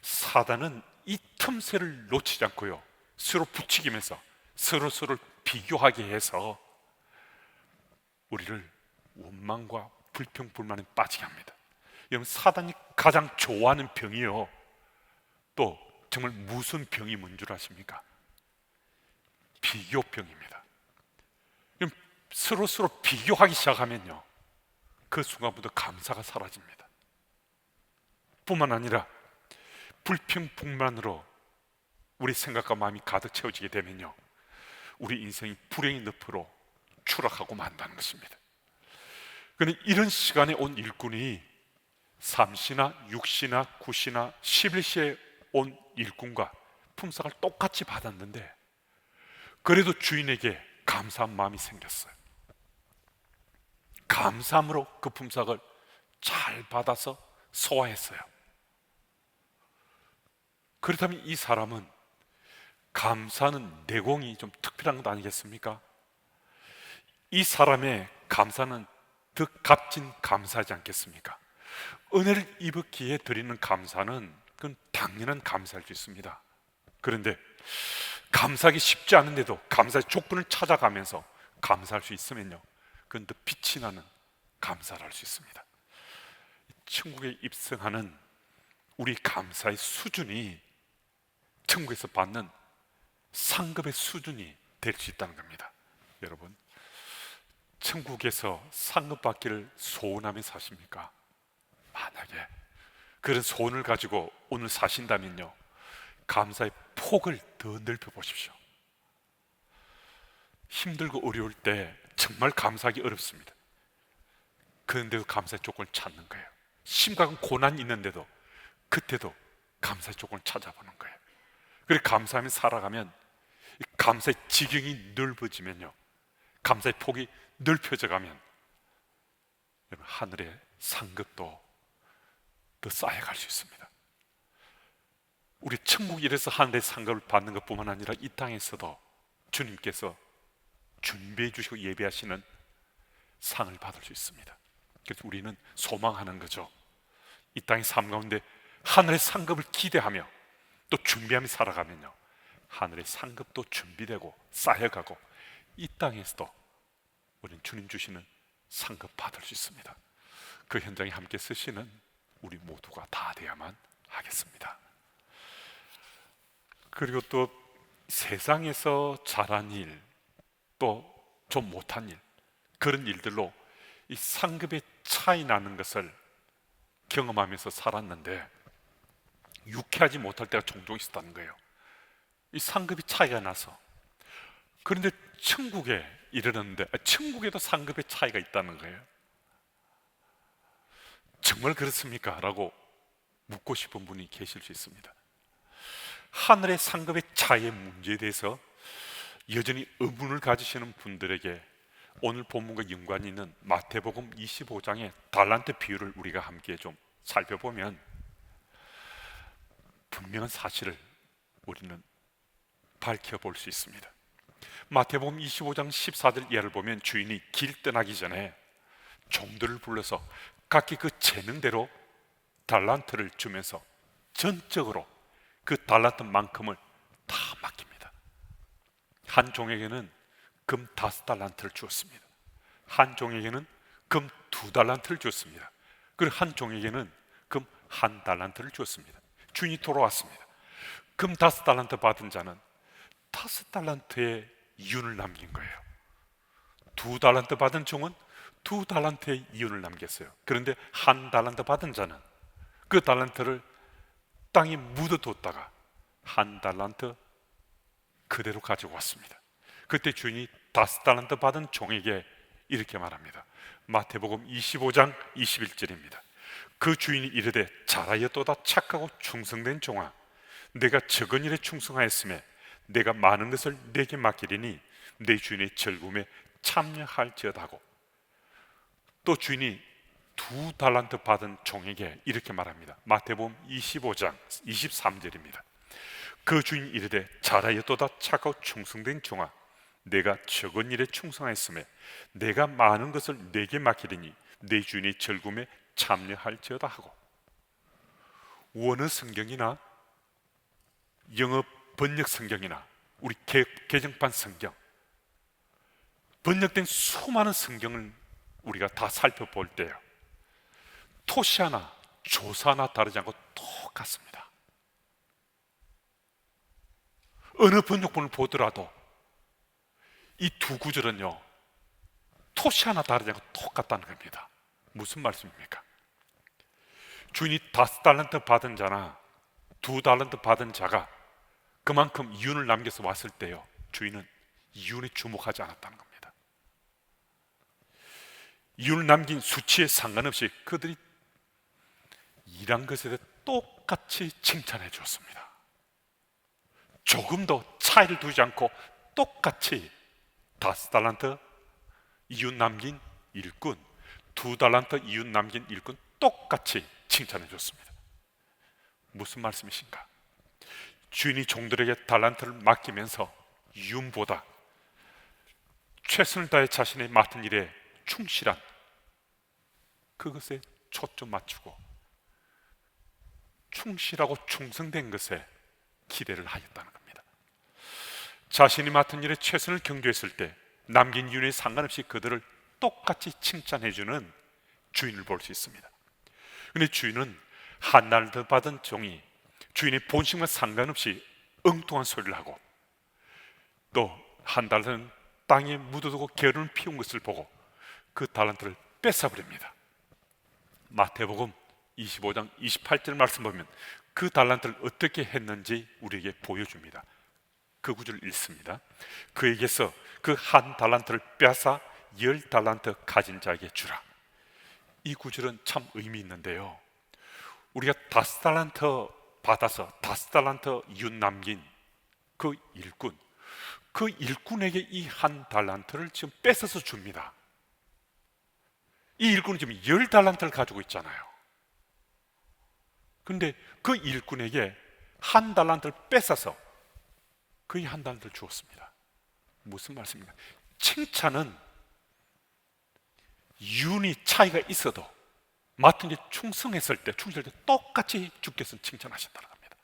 사단은 이 틈새를 놓치지 않고요, 서로 부추기면서 서로를 비교하게 해서 우리를 원망과 불평불만에 빠지게 합니다. 여러분, 사단이 가장 좋아하는 병이요, 또 정말 무슨 병이 뭔 줄 아십니까? 비교병입니다. 서로 비교하기 시작하면요, 그 순간부터 감사가 사라집니다. 뿐만 아니라 불평불만으로 우리 생각과 마음이 가득 채워지게 되면요, 우리 인생이 불행의 늪으로 추락하고 만다는 것입니다. 그런데 이런 시간에 온 일꾼이 3시나 6시나 9시나 11시에 온 일꾼과 품삯을 똑같이 받았는데 그래도 주인에게 감사한 마음이 생겼어요. 감사함으로 그 품삯을 잘 받아서 소화했어요. 그렇다면 이 사람은 감사는 내공이 좀 특별한 것 아니겠습니까? 이 사람의 감사는 더 값진 감사하지 않겠습니까? 은혜를 입었기에 드리는 감사는 그건 당연한 감사할 수 있습니다. 그런데 감사하기 쉽지 않은데도 감사의 조건을 찾아가면서 감사할 수 있으면요, 그건 더 빛이 나는 감사를 할 수 있습니다. 천국에 입성하는 우리 감사의 수준이 천국에서 받는 상급의 수준이 될 수 있다는 겁니다. 여러분, 천국에서 상급 받기를 소원하며 사십니까? 만약에 그런 소원을 가지고 오늘 사신다면요, 감사의 폭을 더 넓혀 보십시오. 힘들고 어려울 때 정말 감사하기 어렵습니다. 그런데도 감사의 조건을 찾는 거예요. 심각한 고난이 있는데도 그때도 감사의 조건을 찾아보는 거예요. 그리고 감사하며 살아가면 이 감사의 지경이 넓어지면요, 감사의 폭이 넓혀져 가면 하늘의 상급도 더 쌓여갈 수 있습니다. 우리 천국 이래서 하늘의 상급을 받는 것뿐만 아니라 이 땅에서도 주님께서 준비해 주시고 예배하시는 상을 받을 수 있습니다. 그래서 우리는 소망하는 거죠. 이 땅의 삶 가운데 하늘의 상급을 기대하며 또 준비하며 살아가면요, 하늘의 상급도 준비되고 쌓여가고 이 땅에서도 우리는 주님 주시는 상급 받을 수 있습니다. 그 현장에 함께 쓰시는 우리 모두가 다 되어야만 하겠습니다. 그리고 또 세상에서 잘한 일, 또 좀 못한 일, 그런 일들로 이 상급의 차이 나는 것을 경험하면서 살았는데 유쾌하지 못할 때가 종종 있었다는 거예요. 이 상급이 차이가 나서. 그런데 천국에 이르렀는데 천국에도 상급의 차이가 있다는 거예요. 정말 그렇습니까? 라고 묻고 싶은 분이 계실 수 있습니다. 하늘의 상급의 차이의 문제에 대해서 여전히 의문을 가지시는 분들에게 오늘 본문과 연관이 있는 마태복음 25장의 달란트 비유를 우리가 함께 좀 살펴보면 분명한 사실을 우리는 밝혀볼 수 있습니다. 마태복음 25장 14절 이하를 보면 주인이 길 떠나기 전에 종들을 불러서 각기 그 재능대로 달란트를 주면서 전적으로 그 달란트만큼을 다 맡깁니다. 한 종에게는 금 5달란트를 주었습니다. 한 종에게는 금 2달란트를 주었습니다. 그리고 한 종에게는 금 1달란트를 주었습니다. 주인이 돌아왔습니다. 금 5달란트 받은 자는 5달란트의 이윤을 남긴 거예요. 2달란트 받은 종은 2달란트의 이윤을 남겼어요. 그런데 1달란트 받은 자는 그 달란트를 땅에 묻어뒀다가 1달란트 그대로 가지고 왔습니다. 그때 주인이 5달란트 받은 종에게 이렇게 말합니다. 마태복음 25장 21절입니다. 그 주인이 이르되 잘하였도다 착하고 충성된 종아, 내가 적은 일에 충성하였으며 내가 많은 것을 내게 맡기리니 내 주인의 즐거움에 참여할지어다 하고, 또 주인이 2달란트 받은 종에게 이렇게 말합니다. 마태복음 25장 23절입니다. 그 주인이 이르되 잘하였도다 착하고 충성된 종아, 내가 적은 일에 충성하였으며 내가 많은 것을 내게 맡기리니 내 주인의 즐거움에 참여할지어다 하고, 원어 성경이나 영어 번역 성경이나 우리 개정판 성경, 번역된 수많은 성경을 우리가 다 살펴볼 때요, 토시 하나 조사 하나 다르지 않고 똑같습니다. 어느 번역본을 보더라도 이 두 구절은요, 토시 하나 다르지 않고 똑같다는 겁니다. 무슨 말씀입니까? 주인이 5달란트 받은 자나 2달란트 받은 자가 그만큼 이윤을 남겨서 왔을 때요, 주인은 이윤에 주목하지 않았다는 겁니다. 이윤을 남긴 수치에 상관없이 그들이 일한 것에 대해 똑같이 칭찬해 주었습니다. 조금도 차이를 두지 않고 똑같이 5달란트 이윤 남긴 일꾼, 2달란트 이윤 남긴 일꾼 똑같이 칭찬해 줬습니다. 무슨 말씀이신가? 주인이 종들에게 달란트를 맡기면서 이윤보다 최선을 다해 자신의 맡은 일에 충실한 그것에 초점 맞추고 충실하고 충성된 것에 기대를 하였다는 겁니다. 자신이 맡은 일에 최선을 경주했을 때 남긴 이윤에 상관없이 그들을 똑같이 칭찬해주는 주인을 볼 수 있습니다. 그런데 주인은 한 달더 받은 종이 주인의 본심과 상관없이 엉뚱한 소리를 하고 또 한 달은 땅에 묻어두고 게으름을 피운 것을 보고 그 달란트를 뺏어버립니다. 마태복음 25장 28절 말씀 보면 그 달란트를 어떻게 했는지 우리에게 보여줍니다. 그 구절을 읽습니다. 그에게서 그 한 달란트를 빼앗아 10달란트 가진 자에게 주라. 이 구절은 참 의미 있는데요, 우리가 5달란트 받아서 5달란트 이웃 남긴 그 일꾼, 그 일꾼에게 이 한 달란트를 지금 뺏어서 줍니다. 이 일꾼은 지금 10달란트를 가지고 있잖아요. 근데 그 일꾼에게 한 달란트를 뺏어서 그의 한 달란트를 주었습니다. 무슨 말씀입니까? 칭찬은 윤이 차이가 있어도 맡은 일 충성했을 때 똑같이 주께서 칭찬하신다는 겁니다.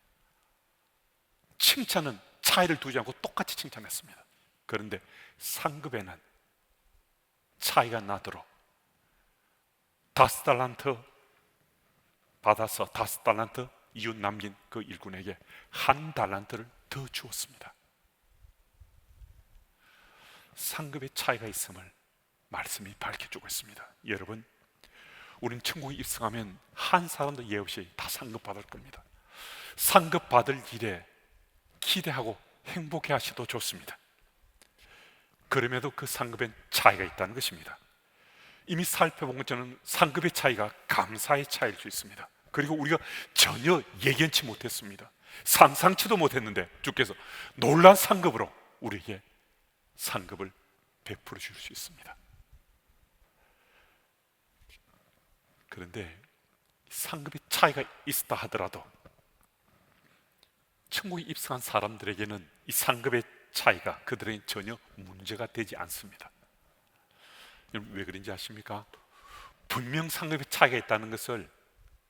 칭찬은 차이를 두지 않고 똑같이 칭찬했습니다. 그런데 상급에는 차이가 나도록 5달란트 받아서 5달란트 이웃 남긴 그 일꾼에게 한 달란트를 더 주었습니다. 상급의 차이가 있음을 말씀이 밝혀주고 있습니다. 여러분, 우린 천국에 입성하면 한 사람도 예 없이 다 상급 받을 겁니다. 상급 받을 일에 기대하고 행복해 하셔도 좋습니다. 그럼에도 그 상급엔 차이가 있다는 것입니다. 이미 살펴본 것처럼 상급의 차이가 감사의 차이일 수 있습니다. 그리고 우리가 전혀 예견치 못했습니다. 상상치도 못했는데 주께서 놀라운 상급으로 우리에게 상급을 베풀어 줄 수 있습니다. 그런데 상급의 차이가 있다 하더라도 천국에 입성한 사람들에게는 이 상급의 차이가 그들에게 전혀 문제가 되지 않습니다. 왜 그런지 아십니까? 분명 상급의 차이가 있다는 것을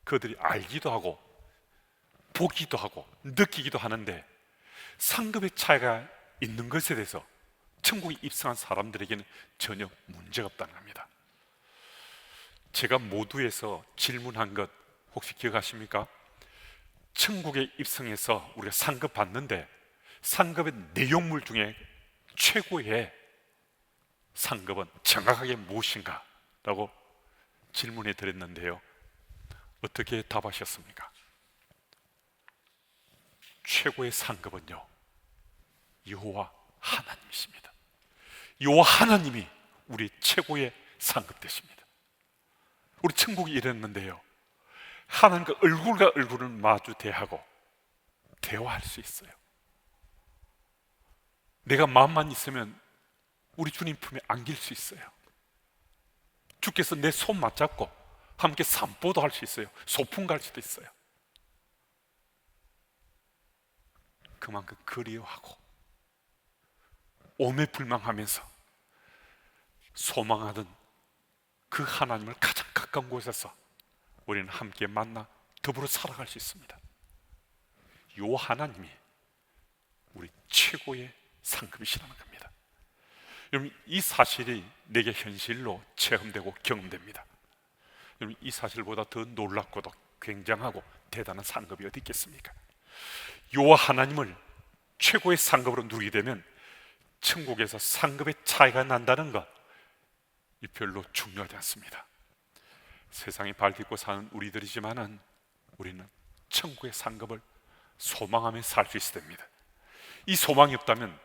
그들이 알기도 하고 보기도 하고 느끼기도 하는데, 상급의 차이가 있는 것에 대해서 천국에 입성한 사람들에게는 전혀 문제가 없다는 겁니다. 제가 모두에서 질문한 것 혹시 기억하십니까? 천국에 입성해서 우리가 상급 받는데 상급의 내용물 중에 최고의 상급은 정확하게 무엇인가? 라고 질문해 드렸는데요, 어떻게 답하셨습니까? 최고의 상급은요, 여호와 하나님이십니다. 여호와 하나님이 우리 최고의 상급 되십니다. 우리 천국에 이랬는데요, 하나님과 얼굴과 얼굴을 마주 대하고 대화할 수 있어요. 내가 마음만 있으면 우리 주님 품에 안길 수 있어요. 주께서 내 손 맞잡고 함께 산보도 할 수 있어요. 소풍 갈 수도 있어요. 그만큼 그리워하고 오매불망하면서 소망하던 그 하나님을 가장 가까운 곳에서 우리는 함께 만나 더불어 살아갈 수 있습니다. 요 하나님이 우리 최고의 상급이시라는 겁니다. 여러분, 이 사실이 내게 현실로 체험되고 경험됩니다. 여러분, 이 사실보다 더 놀랍고도 굉장하고 대단한 상급이 어디 있겠습니까? 요 하나님을 최고의 상급으로 누리게 되면 천국에서 상급의 차이가 난다는 것, 이 별로 중요하지 않습니다. 세상이 밝히고 사는 우리들이지만은 우리는 천국의 상급을 소망하며 살 수 있어야 됩니다. 이 소망이 없다면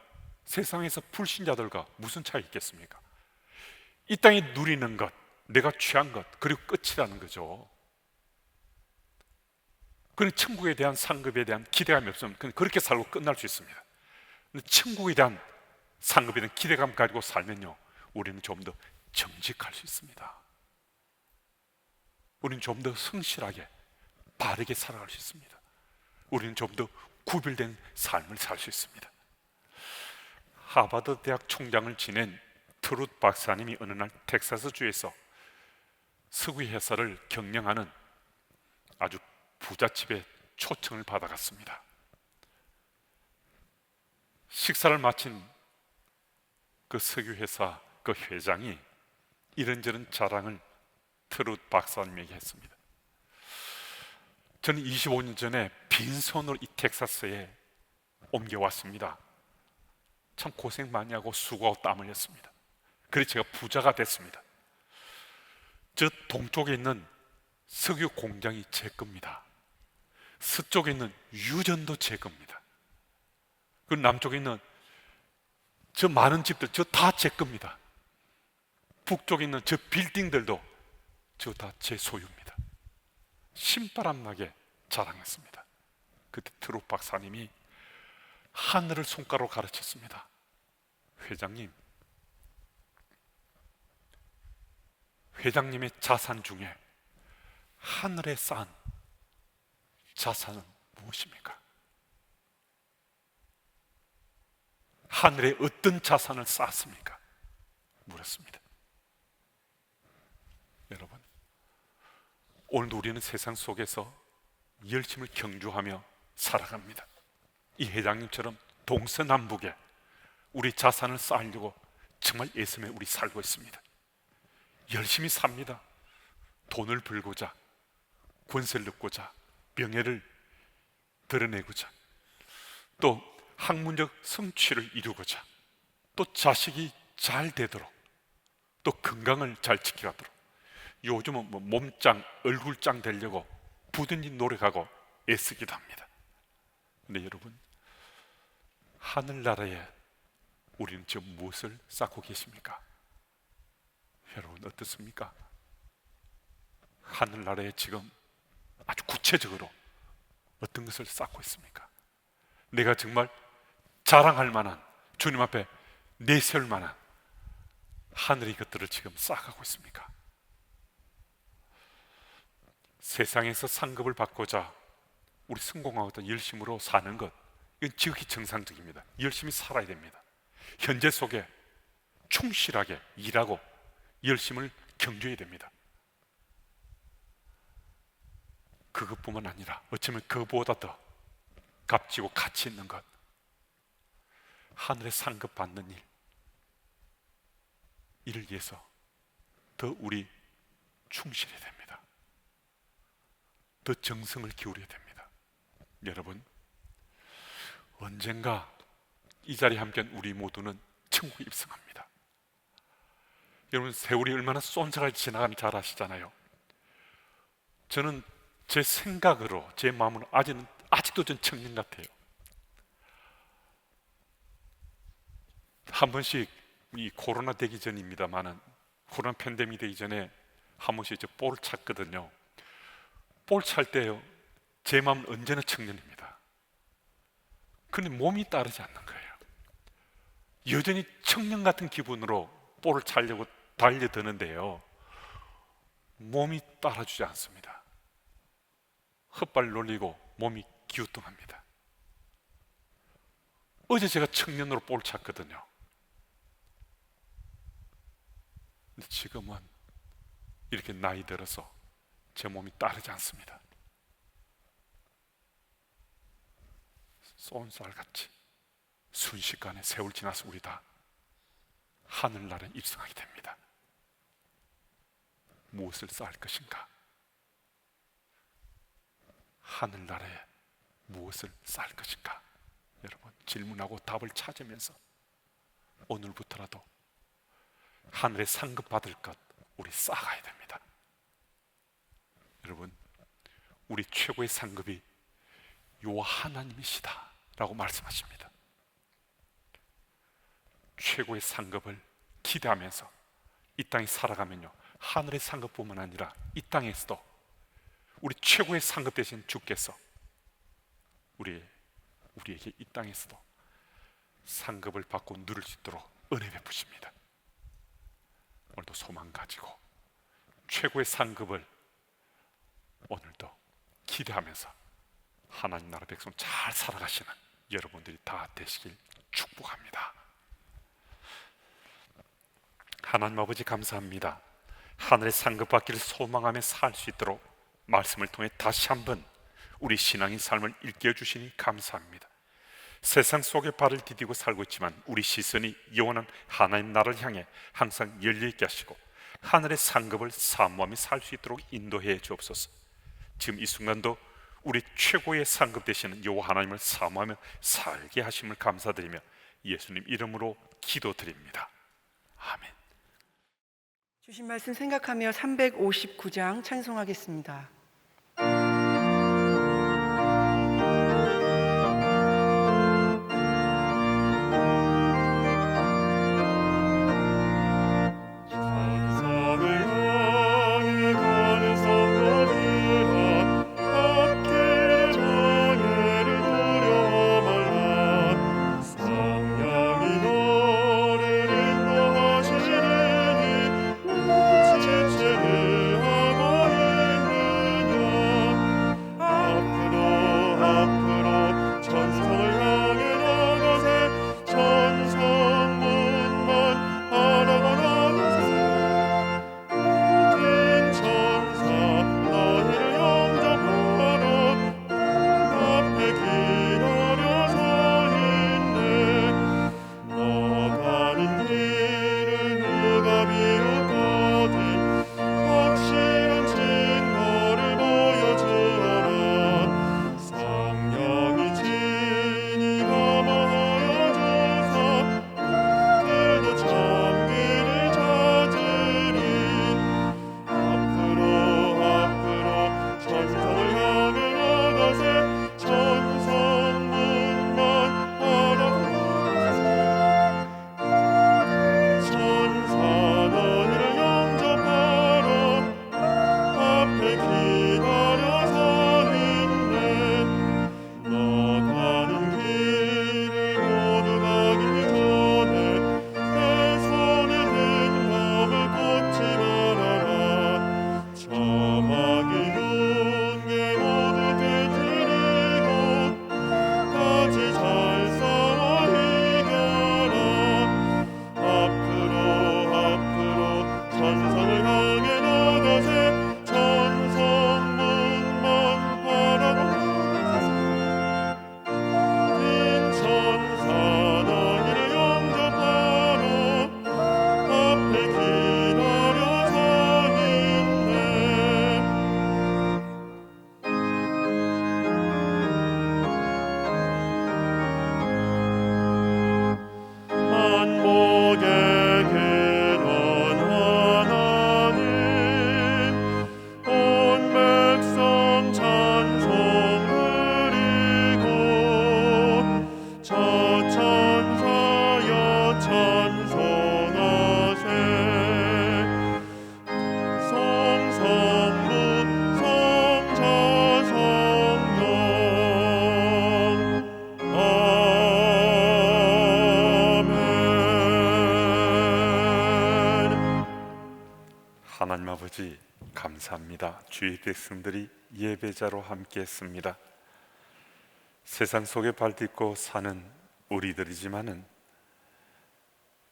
세상에서 불신자들과 무슨 차이 있겠습니까? 이 땅에 누리는 것, 내가 취한 것, 그리고 끝이라는 거죠. 그런 천국에 대한 상급에 대한 기대감이 없으면 그냥 그렇게 살고 끝날 수 있습니다. 근데 천국에 대한 상급에 대한 기대감 가지고 살면요, 우리는 좀 더 정직할 수 있습니다. 우리는 좀 더 성실하게 바르게 살아갈 수 있습니다. 우리는 좀 더 구별된 삶을 살 수 있습니다. 하버드 대학 총장을 지낸 트룻 박사님이 어느 날 텍사스주에서 서구 회사를 경영하는 아주 부잣집에 초청을 받아갔습니다. 식사를 마친 그 석유 회사 그 회장이 이런저런 자랑을 트룻 박사님에게 했습니다. 저는 25년 전에 빈손으로 이 텍사스에 옮겨왔습니다. 참 고생 많이 하고 수고하고 땀 흘렸습니다. 그래서 제가 부자가 됐습니다. 저 동쪽에 있는 석유 공장이 제 겁니다. 서쪽에 있는 유전도 제 겁니다. 그 남쪽에 있는 저 많은 집들, 저 다 제 겁니다. 북쪽에 있는 저 빌딩들도 저 다 제 소유입니다. 신바람 나게 자랑했습니다. 그때 트롯 박사님이 하늘을 손가락으로 가르쳤습니다. 회장님의 자산 중에 하늘에 쌓은 자산은 무엇입니까? 하늘에 어떤 자산을 쌓았습니까? 물었습니다. 여러분, 오늘도 우리는 세상 속에서 열심을 경주하며 살아갑니다. 이 회장님처럼 동서남북에 우리 자산을 쌓으려고 정말 애쓰며 우리 살고 있습니다. 열심히 삽니다. 돈을 벌고자, 권세를 얻고자, 명예를 드러내고자, 또 학문적 성취를 이루고자, 또 자식이 잘 되도록, 또 건강을 잘 지켜가도록, 요즘은 뭐 몸짱, 얼굴짱 되려고 부단히 노력하고 애쓰기도 합니다. 근데 여러분, 하늘나라에 우리는 지금 무엇을 쌓고 계십니까? 여러분 어떻습니까? 하늘나라에 지금 아주 구체적으로 어떤 것을 쌓고 있습니까? 내가 정말 자랑할 만한, 주님 앞에 내세울 만한 하늘의 것들을 지금 쌓아가고 있습니까? 세상에서 상급을 받고자 우리 성공하고자 열심으로 사는 것, 이건 지극히 정상적입니다. 열심히 살아야 됩니다. 현재 속에 충실하게 일하고 열심을 경주해야 됩니다. 그것뿐만 아니라 어쩌면 그보다 더 값지고 가치 있는 것, 하늘의 상급 받는 일, 이를 위해서 더 우리 충실해야 됩니다. 더 정성을 기울여야 됩니다. 여러분, 언젠가 이 자리에 함께한 우리 모두는 천국에 입성합니다. 여러분, 세월이 얼마나 쏜살같이 지나가는지 잘 아시잖아요. 저는 제 생각으로, 제 마음으로 아직도 전 청년 같아요. 한 번씩 이 코로나 되기 전입니다만은, 코로나 팬데믹 되기 전에 한 번씩 저 볼을 찼거든요. 볼 찰 때요, 제 마음은 언제나 청년입니다. 그런데 몸이 따르지 않는 거예요. 여전히 청년 같은 기분으로 볼을 차려고 달려드는데요, 몸이 따라주지 않습니다. 헛발 놀리고 몸이 기우뚱합니다. 어제 제가 청년으로 볼을 찼거든요. 근데 지금은 이렇게 나이 들어서 제 몸이 따르지 않습니다. 쏜살같이 순식간에 세월 지나서 우리 다 하늘나라에 입성하게 됩니다. 무엇을 쌓을 것인가? 하늘나라에 무엇을 쌓을 것인가? 여러분, 질문하고 답을 찾으면서 오늘부터라도 하늘에 상급 받을 것 우리 쌓아가야 됩니다. 여러분, 우리 최고의 상급이 여호와 하나님이시다 라고 말씀하십니다. 최고의 상급을 기대하면서 이 땅에 살아가면요, 하늘의 상급뿐만 아니라 이 땅에서도 우리 최고의 상급 되신 주께서 우리에게 이 땅에서도 상급을 받고 누릴 수 있도록 은혜 베푸십니다. 오늘도 소망 가지고 최고의 상급을 오늘도 기대하면서 하나님 나라 백성 잘 살아가시는 여러분들이 다 되시길 축복합니다. 하나님 아버지, 감사합니다. 하늘의 상급 받기를 소망하며 살 수 있도록 말씀을 통해 다시 한번 우리 신앙의 삶을 일깨워 주시니 감사합니다. 세상 속에 발을 디디고 살고 있지만 우리 시선이 영원한 하나님 나라를 향해 항상 열려있게 하시고 하늘의 상급을 사모하며 살 수 있도록 인도해 주옵소서. 지금 이 순간도 우리 최고의 상급 되시는 여호와 하나님을 사모하며 살게 하심을 감사드리며 예수님 이름으로 기도드립니다. 아멘. 주신 말씀 생각하며 359장 찬송하겠습니다. 하나님 아버지 감사합니다. 주의 백성들이 예배자로 함께 했습니다. 세상 속에 발딛고 사는 우리들이지만은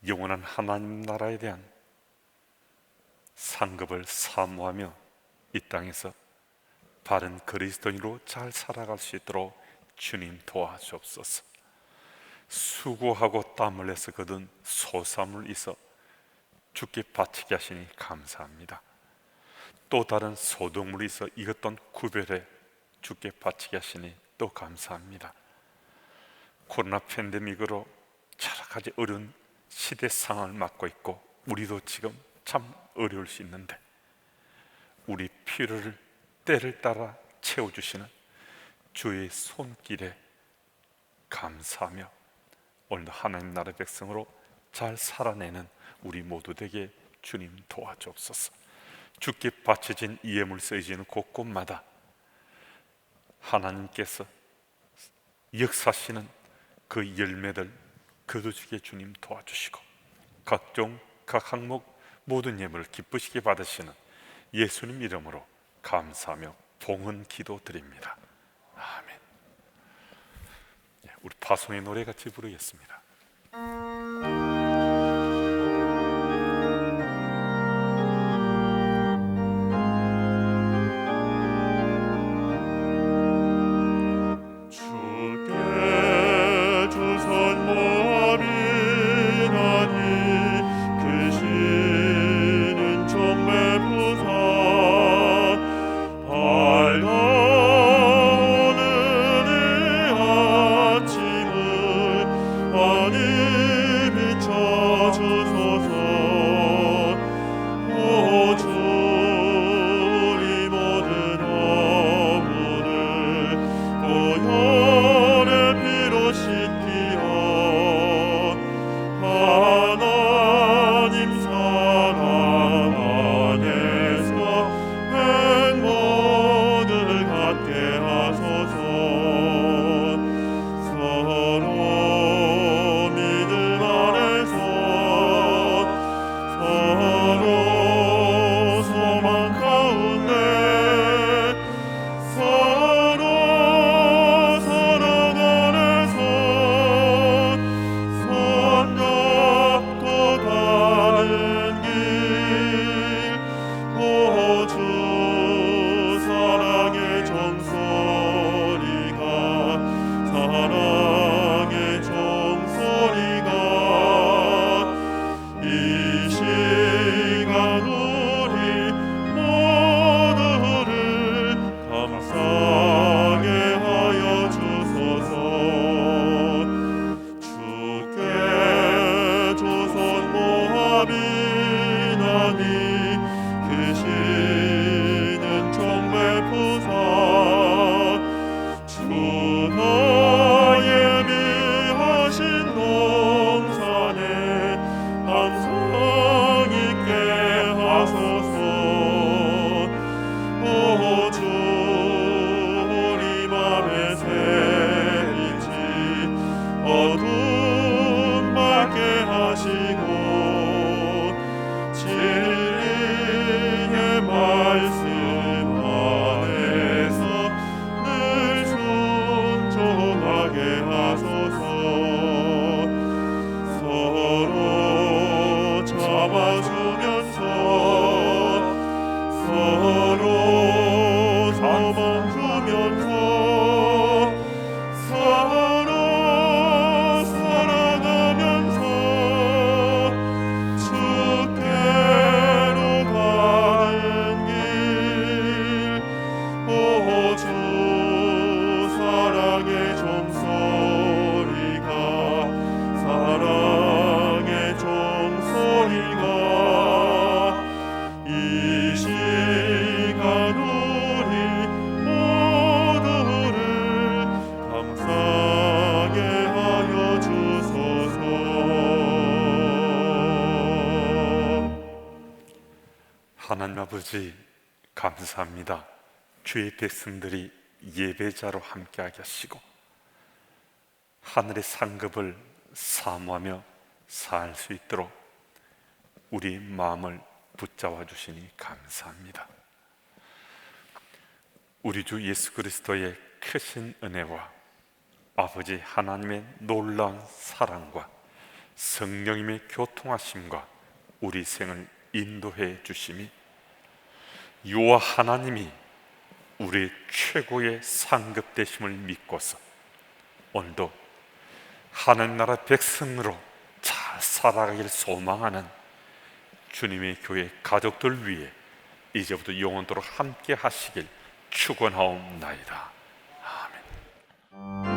영원한 하나님 나라에 대한 상급을 사모하며 이 땅에서 바른 그리스도인으로 잘 살아갈 수 있도록 주님 도와주옵소서. 수고하고 땀을 내서 거둔 소삼을 있어 주께 바치게 하시니 감사합니다. 또 다른 소동물이 있어 이것던 구별해 주께 바치게 하시니 또 감사합니다. 코로나 팬데믹으로 여러 가지 어려운 시대 상황을 맞고 있고 우리도 지금 참 어려울 수 있는데 우리 필요를 때를 따라 채워주시는 주의 손길에 감사하며 오늘도 하나님 나라 백성으로 잘 살아내는 우리 모두 되게 주님 도와주옵소서. 주께 바쳐진 예물 쓰여지는 곳곳마다 하나님께서 역사하시는 그 열매들 거두시게 주님 도와주시고 각종 각 항목 모든 예물을 기쁘시게 받으시는 예수님 이름으로 감사하며 봉헌 기도 드립니다. 아멘. 우리 파송의 노래 같이 부르겠습니다. 주께 주선 모함이라니 그 시는 정매 부사 밝아오는 이 아침을 환히 비춰주소서. 오 주 우리 모든 허물을 보혈의 피로 씻기어 하나님 사랑 안에서 행복을 갖게 하소서. 서로 믿음 안에서 서로 소망 가운데 서로 사랑 안에서 손잡고 가는 길. 오 주 사랑의 종소리가 사랑의 종소리가 이 시간 우리 모두를 감싸게 하여 주소서. 주께 조선 모함이나니 그 시는 정매 부사 주 너의 미하신 동산에 항상 있게 하소서. 오 주 우리 맘에 새빛이 어둠 밝게 하시고 진리의 말씀 안에서 늘 순종하게 하소서. 서로 잡아주면서 서로 사망 주면서 서로 사랑하면서 주께로 가는 길. 오 주 사랑의 종소리가 사랑의 종소리가 이 시간 우리 모두를 감싸게 하여 주소서. 하나님 아버지 감사합니다. 주의 백성들이 예배자로 함께하게 하시고 하늘의 상급을 사모하며 살 수 있도록 우리 마음을 붙잡아 주시니 감사합니다. 우리 주 예수 그리스도의 크신 은혜와 아버지 하나님의 놀라운 사랑과 성령님의 교통하심과 우리 생을 인도해 주심이 유아 하나님이 우리 최고의 상급 되심을 믿고서 오늘도 하늘나라 백성으로 잘 살아가길 소망하는 주님의 교회 가족들 위해 이제부터 영원토록 함께 하시길 축원하옵나이다. 아멘.